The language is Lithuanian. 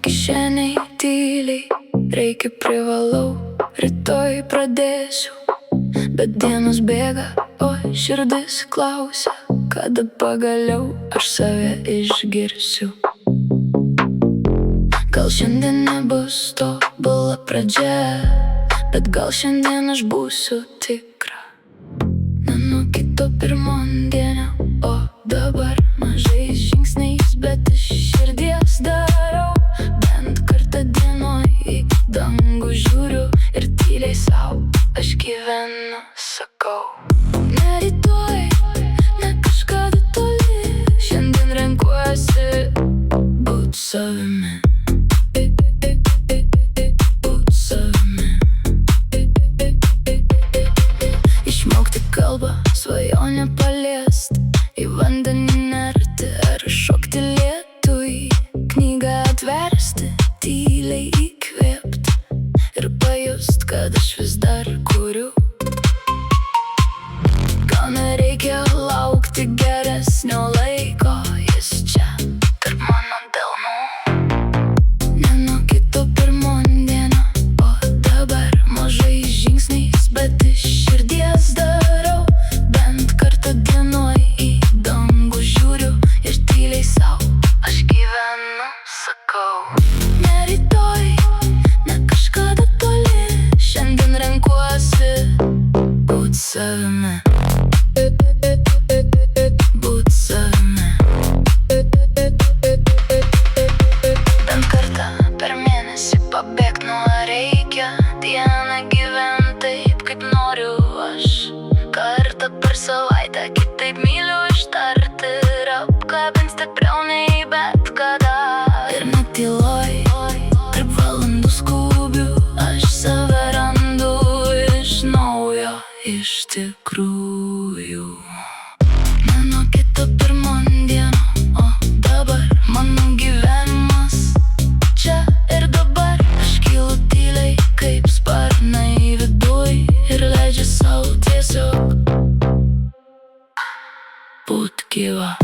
kišeniai tyliai, reikia privalau, rytoj pradėsiu. Bet dienos bėga, o širdis klausia, kada pagaliau aš save išgirsiu. Gal šiandien nebus tobula pradžia, bet gal šiandien aš būsiu tikra. Ne nuo kito pirmondienio, o dabar mažais žingsniais, bet iš širdies darau. Bent kartą dienoj į dangų žiūriu ir tyliai sau aš gyvenu, sakau. Ne rytoj, ne kažkada toli, šiandien renkuosi būt savimi. Išmokti kalbą, svajonę paliest, į vandenį nerti ar šokti lietui, knygą atversti, tyliai įkvėpt ir pajust, kad aš vis dar kuriu. Gal nereikia laukti geresnio laiko, jis čia tarp mano delnų. Ne nuo kito pirmondienio, o dabar mažais žingsniais, bet iš širdies darau. Bent kartą dienoj į dangų žiūriu ir tyliai sau aš gyvenu, sakau. Ne rytoj, ne kažkada toli, šiandien renkuosi būt savimi. Būt savimi. Bent kartą per mėnesį pabėgt nuo reikia, dieną gyvent taip, kaip noriu aš. Kartą per savaitę kitaip myliu ištarti ir apkabint stipriau nei bet kada. Ir net tyloj, tarp valandų skubių, aš save randu iš naujo, iš tikrųjų. Ne nuo kito pirmondienio, o dabar mano gyvenimas čia ir dabar. Aš kylu tyliai kaip sparnai viduj ir leidžiu sau tiesiog būt gyva.